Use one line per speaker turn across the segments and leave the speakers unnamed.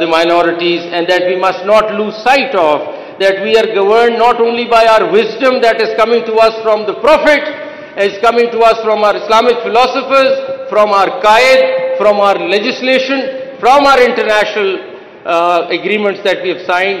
the minorities, and that we must not lose sight of, that we are governed not only by our wisdom that is coming to us from the Prophet, is coming to us from our Islamic philosophers, from our qaid, from our legislation, from our international agreements that we have signed.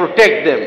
protect them,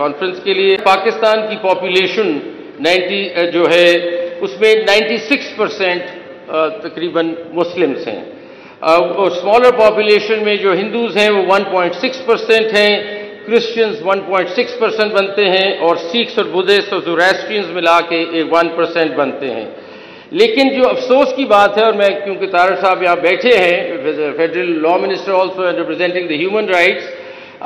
conference کے لیے. پاکستان کی population 90 جو ہے اس میں 96% تقریباً Muslims ہیں. اور smaller population میں جو ہندوز ہیں وہ 1.6% ہیں, کرسچنز 1.6% بنتے ہیں, اور سکھس اور بدھسٹ اور زوریسٹرینز ملا کے 1% بنتے ہیں. لیکن جو افسوس کی بات ہے, اور میں کیونکہ طاہر صاحب یہاں بیٹھے ہیں, federal law minister also and representing the human rights,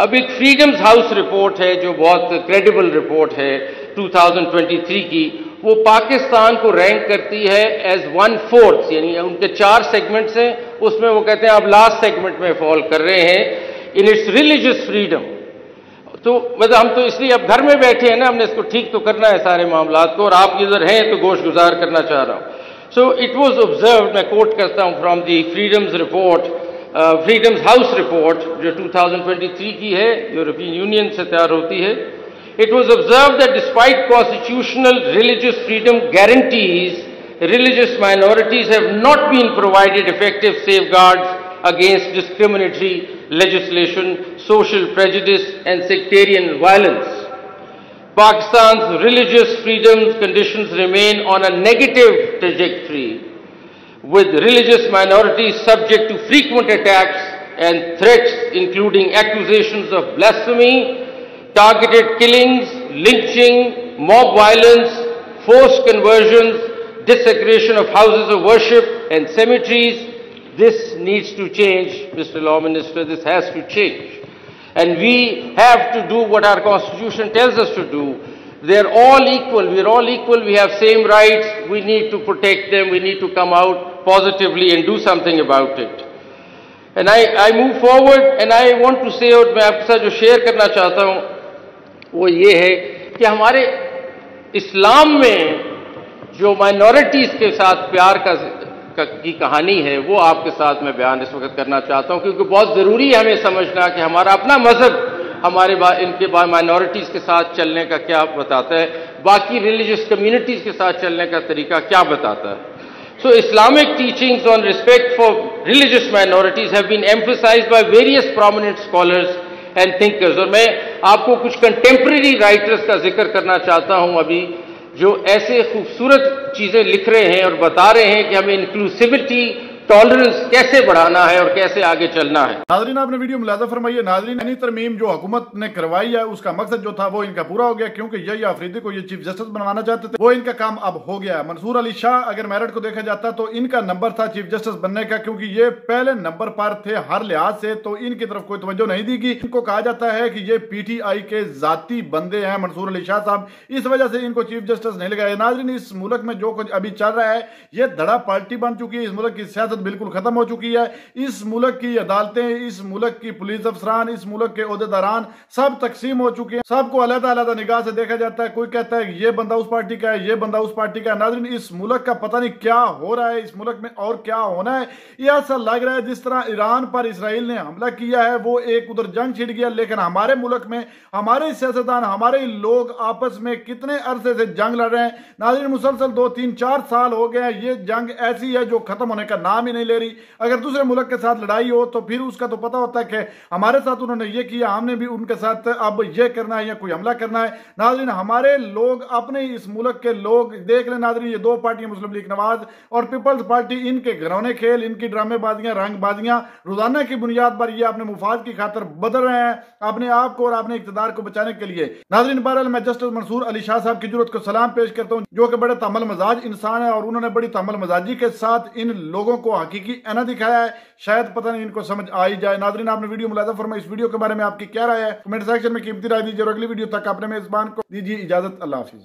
اب ایک فریڈمز ہاؤس رپورٹ ہے جو بہت کریڈیبل رپورٹ ہے 2023 کی, وہ پاکستان کو رینک کرتی ہے ایز 1/4, یعنی ان کے 4 سیگمنٹس ہیں, اس میں وہ کہتے ہیں آپ لاسٹ سیگمنٹ میں فال کر رہے ہیں ان اٹس ریلیجس فریڈم. تو مطلب ہم تو اس لیے اب گھر میں بیٹھے ہیں نا, ہم نے اس کو ٹھیک تو کرنا ہے سارے معاملات کو, اور آپ ادھر ہیں تو گوش گزار کرنا چاہ رہا ہوں. سو اٹ واز آبزروڈ, میں کوٹ کرتا ہوں from the freedoms report, freedoms house report جو 2023 کی ہے, یورپین یونین سے تیار ہوتی ہے. It was observed that despite constitutional religious freedom guarantees, religious minorities have not been provided effective safeguards against discriminatory legislation, social prejudice and sectarian violence. Pakistan's religious freedom conditions remain on a negative trajectory, with religious minorities subject to frequent attacks and threats, including accusations of blasphemy, targeted killings, lynching, mob violence, forced conversions, desecration of houses of worship and cemeteries. This needs to change, Mr. Law Minister, this has to change. And we have to do what our Constitution tells us to do. They are all equal, we are all equal, we have same rights, we need to protect them, we need to come out positively and do something about it. And I move forward and I want to say, اور میں آپ کے ساتھ جو share کرنا چاہتا ہوں وہ یہ ہے کہ ہمارے اسلام میں جو مائنورٹیز کے ساتھ پیار کی کہانی ہے وہ آپ کے ساتھ میں بیان اس وقت کرنا چاہتا ہوں, کیونکہ بہت ضروری ہے ہمیں سمجھنا کہ ہمارا اپنا مذہب ہمارے ان کے مائنورٹیز کے ساتھ چلنے کا کیا بتاتا ہے, باقی ریلیجس کمیونٹیز کے ساتھ چلنے کا طریقہ کیا بتاتا ہے. So Islamic teachings on respect for religious minorities have been emphasized by various prominent scholars and thinkers. اور میں آپ کو کچھ کنٹمپریری رائٹرز کا ذکر کرنا چاہتا ہوں ابھی, جو ایسے خوبصورت چیزیں لکھ رہے ہیں اور بتا رہے ہیں کہ ہمیں انکلوسیوٹی, ٹالرنس کیسے بڑھانا ہے اور کیسے آگے چلنا ہے.
ناظرین آپ نے ویڈیو ملاحظہ فرمائیے. ناظرین نئی ترمیم جو حکومت نے کروائی ہے اس کا مقصد جو تھا وہ ان کا پورا ہو گیا, کیونکہ یہی آفریدی کو یہ چیف جسٹس بنوانا چاہتے تھے, وہ ان کا کام اب ہو گیا ہے. منصور علی شاہ اگر میرٹ کو دیکھا جاتا تو ان کا نمبر تھا چیف جسٹس بننے کا, کیونکہ یہ پہلے نمبر پر تھے ہر لحاظ سے, تو ان کی طرف کوئی توجہ نہیں دی گئی. ان کو کہا جاتا ہے کہ یہ پی ٹی آئی کے ذاتی بندے ہیں منصور علی شاہ صاحب, اس وجہ سے ان کو چیف جسٹس نہیں لگایا. ناظرین اس ملک میں جو کچھ ابھی چل رہا ہے یہ دھڑا پارٹی بن چکی ہے, اس ملک کی سیاست بالکل ختم ہو چکی ہے. اس ملک کی عدالتیں, اس ملک کی پولیس افسران, اس ملک کے عہدیداران سب تقسیم ہو چکے ہیں, سب کو علیحدہ علیحدہ نگاہ سے دیکھا جاتا ہے. کوئی کہتا ہے یہ بندہ اس پارٹی کا ہے, یہ بندہ اس پارٹی کا ہے. ناظرین اس ملک کا پتہ نہیں کیا ہو رہا ہے, اس ملک میں اور کیا ہونا ہے. یہ ایسا لگ رہا ہے جس طرح ایران پر اسرائیل نے حملہ کیا ہے, وہ ایک ادھر جنگ چھڑ گیا, لیکن ہمارے ملک میں ہمارے سیاستدان, ہمارے لوگ آپس میں کتنے عرصے سے جنگ لڑ رہے ہیں. ناظرین مسلسل 2 3 4 سال ہو گئے ہیں, یہ جنگ ایسی ہے جو ختم ہونے کا نام ہی نہیں لے رہی. اگر دوسرے ملک کے ساتھ لڑائی ہو تو پھر اس کا تو پتہ ہوتا ہے کہ ہمارے ساتھ انہوں نے یہ کیا, ہم نے بھی ان کے ساتھ اب یہ کرنا ہے یا کوئی حملہ کرنا ہے. ناظرین ہمارے لوگ اپنے اس ملک کے لوگ دیکھ لیں ناظرین, یہ 2 پارٹیاں مسلم لیگ نواز اور پیپلز پارٹی, ان کے گھرونے کھیل, ان کی ڈرامے بازیاں, رنگ بازیاں روزانہ کی بنیاد پر یہ اپنے مفاد کی خاطر بدل رہے ہیں اپنے آپ کو اور اپنے اقتدار کو بچانے کے لیے. ناظرین بہرحال میں جسٹس منصور علی شاہ صاحب کی جرأت کو سلام پیش کرتا ہوں, جو کہ بڑے تحمل مزاج انسان ہے, اور انہوں نے بڑی تحمل مزاجی کے ساتھ ان لوگوں کو حقیقی آئینہ دکھایا ہے. شاید پتہ نہیں ان کو سمجھ آئی جائے. ناظرین آپ نے ویڈیو ملاحظہ فرمائی, اس ویڈیو کے بارے میں آپ کی کیا رائے ہے کمنٹ سیکشن میں قیمتی رائے دیجیے, اور اگلی ویڈیو تک اپنے میزبان کو دیجیے اجازت. اللہ حافظ.